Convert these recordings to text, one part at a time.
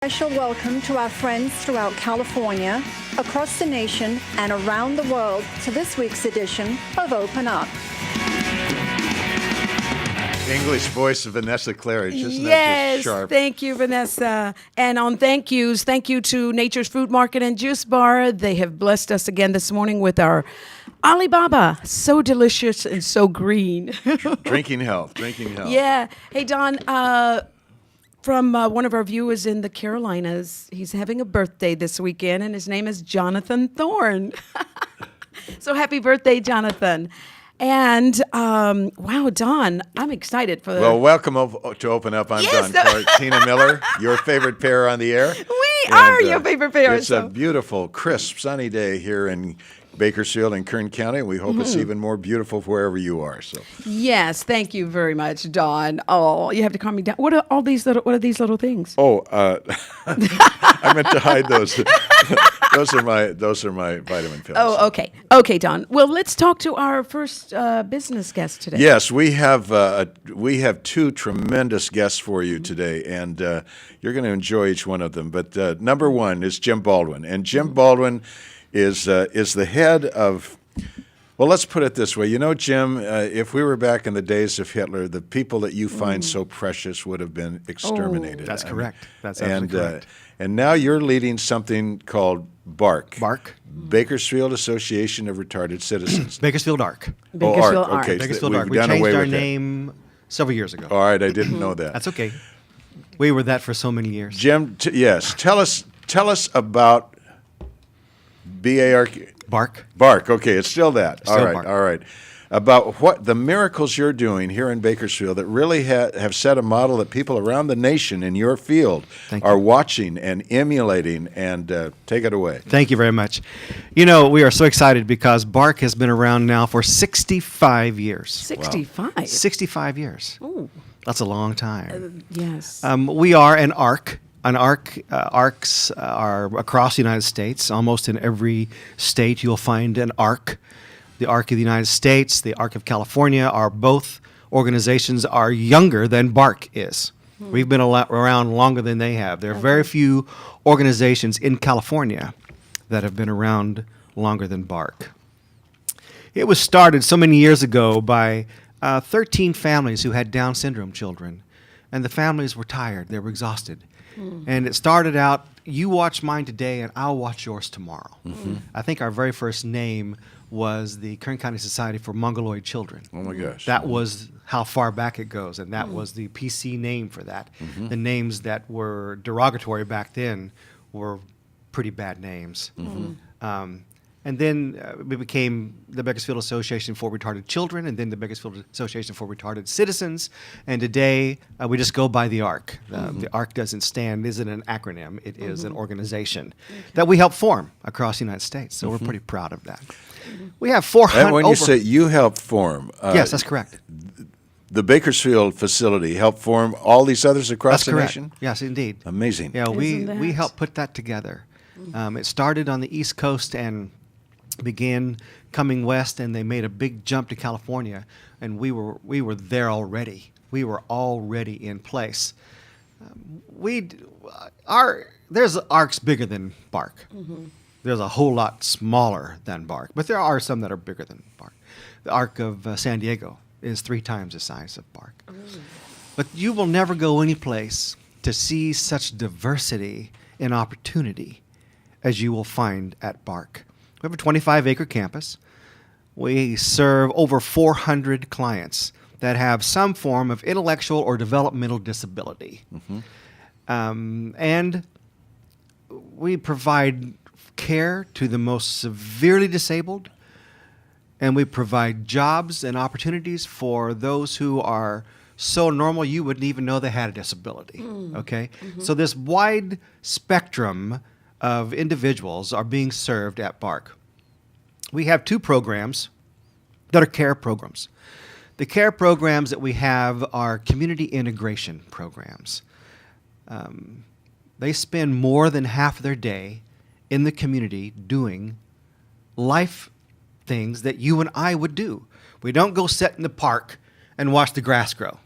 Special welcome to our friends throughout California, across the nation, and around the world to this week's edition of Open Up. English voice of Vanessa Claridge, isn't that Yes, just sharp? thank you, Vanessa. And on thank yous, thank you to Nature's Fruit Market and Juice Bar. They have blessed us again this morning with our Alibaba. So delicious and so green. Drinking health. Yeah. Hey, Don, from one of our viewers in the Carolinas, he's having a birthday this weekend, and his name is Jonathan Thorne. So happy birthday, Jonathan. And, wow, Don, I'm excited for the... Well, welcome to Open Up. I'm Yes, Don Clark. Tina Miller, your favorite pair on the air. We are your favorite pair. It's a beautiful, crisp, sunny day here in Bakersfield and Kern County. We hope it's even more beautiful wherever you are. So Yes, thank you very much, Don. Oh, you have to calm me down. What are these little things? Oh, I meant to hide those. those are my vitamin pills. Oh, okay. Okay, Don. Well, let's talk to our first business guest today. Yes, we have two tremendous guests for you today, and you're going to enjoy each one of them. But number one is Jim Baldwin, and Jim Baldwin is the head of. Well, let's put it this way. You know, Jim, if we were back in the days of Hitler, the people that you find so precious would have been exterminated. That's correct. That's and, absolutely correct. And now you're leading something called BARC. BARC. Bakersfield Association of Retarded Citizens. Bakersfield ARC. Bakersfield ARC. Arc. Okay, so Bakersfield we've ARC. We done changed away our with that. name several years ago. All right, I didn't know that. That's okay. We were that for so many years. Jim, yes, tell us about BARC. BARC. BARC. Okay, it's still that. Still all right, BARC. all right. About what the miracles you're doing here in Bakersfield that really have set a model that people around the nation in your field Thank are you. watching and emulating. And take it away. Thank you very much. You know, we are so excited because BARC has been around now for 65 years. 65. 65 years. Ooh. That's a long time. Yes. We are an ARC. ARCs are across the United States. Almost in every state you'll find an ARC. The ARC of the United States, the ARC of California, are both organizations are younger than BARC is. We've been around longer than they have. There are very few organizations in California that have been around longer than BARC. It was started so many years ago by 13 families who had Down syndrome children. And the families were tired. They were exhausted. And it started out, you watch mine today and I'll watch yours tomorrow. I think our very first name was the Kern County Society for Mongoloid Children. Oh, my gosh. That was how far back it goes, and that was the PC name for that. The names that were derogatory back then were pretty bad names. And then we became the Bakersfield Association for Retarded Children, and then the Bakersfield Association for Retarded Citizens. And today, we just go by the ARC. The ARC isn't an acronym. It is an organization that we help form across the United States. So we're pretty proud of that. We have 400. And when you say you helped form, yes, that's correct. the Bakersfield facility helped form all these others across That's the correct. nation? Yes, indeed. Amazing. Yeah, we Isn't that- helped put that together. It started on the East Coast and began coming west, and they made a big jump to California, and we were there already. We were already in place. There's ARCs bigger than BARC. There's a whole lot smaller than BARC, but there are some that are bigger than BARC. The ARC of San Diego is 3 times the size of BARC. But you will never go any place to see such diversity and opportunity as you will find at BARC. We have a 25-acre campus. We serve over 400 clients that have some form of intellectual or developmental disability. And we provide care to the most severely disabled, and we provide jobs and opportunities for those who are so normal you wouldn't even know they had a disability. Okay? So this wide spectrum of individuals are being served at BARC. We have 2 programs that are care programs. The care programs that we have are community integration programs. They spend more than half of their day in the community doing life things that you and I would do. We don't go sit in the park and watch the grass grow.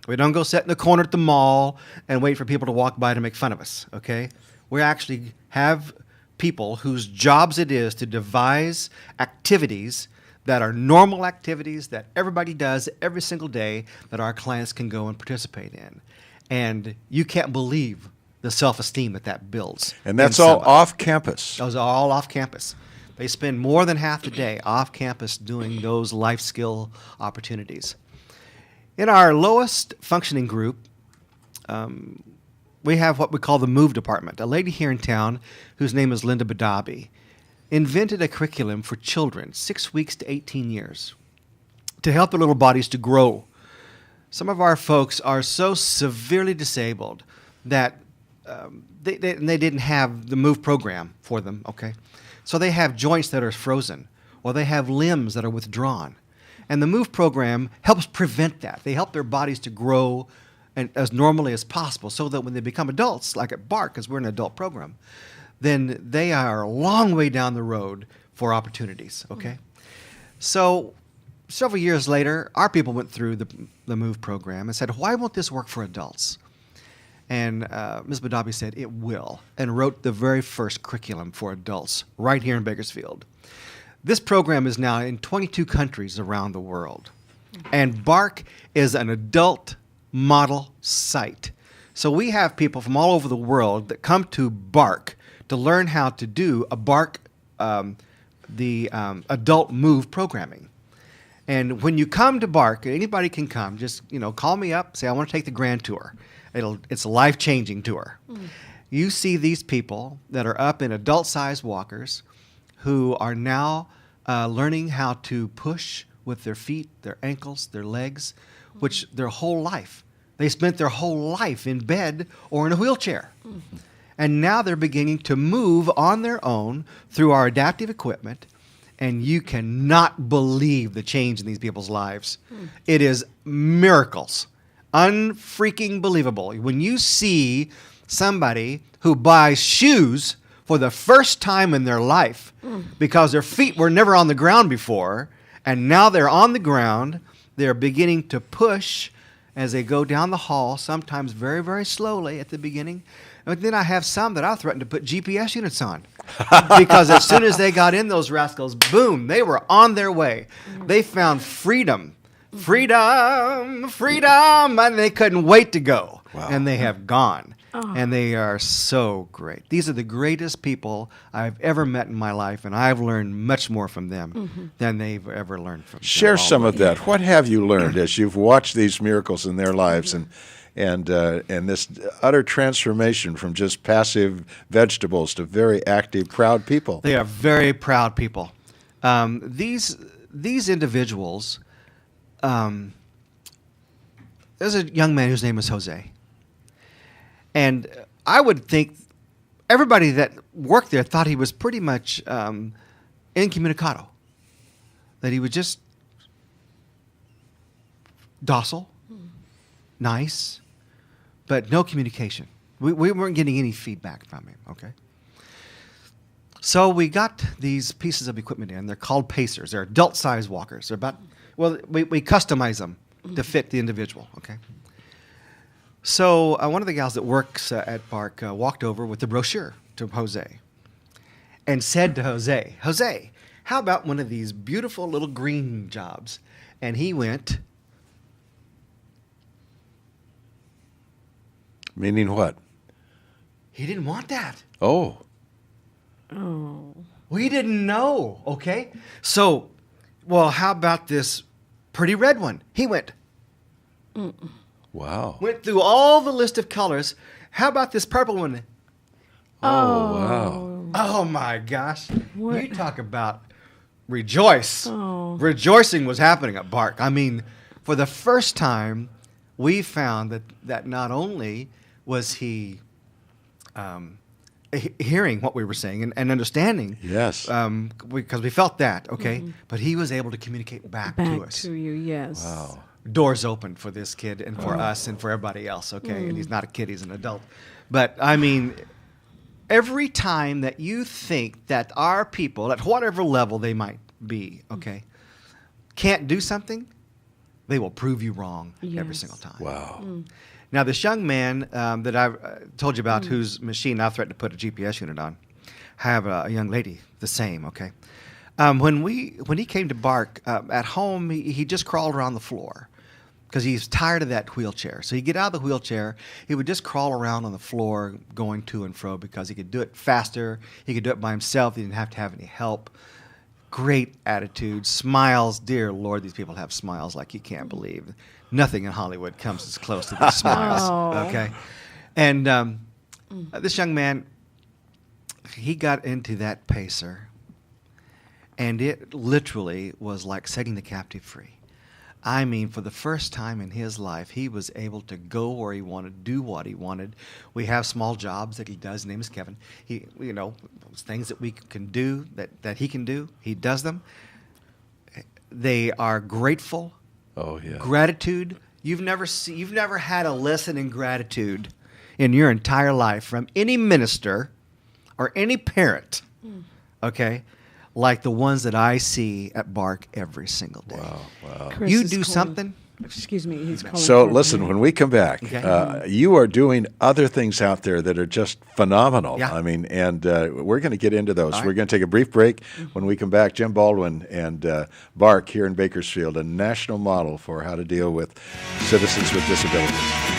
We don't go sit in the corner at the mall and wait for people to walk by to make fun of us, okay? We actually have people whose jobs it is to devise activities that are normal activities that everybody does every single day that our clients can go and participate in. And you can't believe the self-esteem that builds. And that's in all somebody. off campus. Those are all off campus. They spend more than half the day off campus doing those life skill opportunities. In our lowest functioning group, we have what we call the Move Department. A lady here in town, whose name is Linda Badabi, invented a curriculum for children, 6 weeks to 18 years, to help their little bodies to grow. Some of our folks are so severely disabled that they didn't have the Move program for them, okay? So they have joints that are frozen, or they have limbs that are withdrawn. And the Move program helps prevent that. They help their bodies to grow as normally as possible so that when they become adults, like at BARC, because we're an adult program, then they are a long way down the road for opportunities, okay? So several years later, our people went through the Move program and said, why won't this work for adults? And Ms. Badabi said, it will, and wrote the very first curriculum for adults right here in Bakersfield. This program is now in 22 countries around the world. And BARC is an adult model site. So we have people from all over the world that come to BARC to learn how to do a BARC, adult Move programming. And when you come to BARC, anybody can come. Just call me up, say I want to take the grand tour. It's a life-changing tour. You see these people that are up in adult-sized walkers who are now learning how to push with their feet, their ankles, their legs, which their whole life. They spent their whole life in bed or in a wheelchair. And now they're beginning to move on their own through our adaptive equipment, and you cannot believe the change in these people's lives. It is miracles. Unfreaking believable. When you see somebody who buys shoes for the first time in their life because their feet were never on the ground before, and now they're on the ground, they're beginning to push as they go down the hall, sometimes very, very slowly at the beginning. And then I have some that I threatened to put GPS units on because as soon as they got in those rascals, boom, they were on their way. They found freedom. Freedom, freedom, and they couldn't wait to go. Wow. And they have gone. And they are so great. These are the greatest people I've ever met in my life, and I've learned much more from them than they've ever learned from. Share some of that. What have you learned as you've watched these miracles in their lives and this utter transformation from just passive vegetables to very active, proud people? They are very proud people. These individuals. There's a young man whose name is Jose. And I would think everybody that worked there thought he was pretty much incommunicado, that he was just docile, nice, but no communication. We weren't getting any feedback from him, okay? So we got these pieces of equipment in. They're called pacers. They're adult-sized walkers. They're about, we customize them to fit the individual, okay? So one of the gals that works at BARC walked over with the brochure to Jose and said to Jose, Jose, how about one of these beautiful little green jobs? And he went. Meaning what? He didn't want that. Oh. We didn't know, okay? So, well, how about this pretty red one? He went. Wow. Went through all the list of colors. How about this purple one? Oh, wow. Oh my gosh. You talk about rejoice. Rejoicing was happening at BARC. I mean, for the first time, we found that not only was he hearing what we were saying and understanding. Yes. Because we felt that, okay? But he was able to communicate back to us. to you, yes. Wow. Doors open for this kid and for us and for everybody else, okay? And he's not a kid, he's an adult. But, I mean, every time that you think that our people, at whatever level they might be, okay, can't do something, they will prove you wrong every Yes. single time. Wow. Now, this young man that I've told you about, whose machine I threatened to put a GPS unit on, have a young lady the same. Okay, when he came to Bark at home, he just crawled around the floor because he's tired of that wheelchair. So he'd get out of the wheelchair, he would just crawl around on the floor, going to and fro because he could do it faster. He could do it by himself. He didn't have to have any help. Great attitude, smiles. Dear Lord, these people have smiles like you can't believe. Nothing in Hollywood comes as close to these smiles. Oh. Okay, and this young man, he got into that pacer, and it literally was like setting the captive free. I mean, for the first time in his life, he was able to go where he wanted, do what he wanted. We have small jobs that he does. His name is Kevin. He, things that we can do, that he can do, he does them. They are grateful. Oh, yeah. Gratitude. You've never had a lesson in gratitude in your entire life from any minister or any parent, okay, like the ones that I see at Bark every single day. Wow. Chris You is do calling. something. Excuse me, he's calling. So for a listen, minute. when we come back, Okay. you are doing other things out there that are just phenomenal. Yeah. I mean, and we're going to get into those. All right. We're going to take a brief break. When we come back, Jim Baldwin and Bark here in Bakersfield, a national model for how to deal with citizens with disabilities.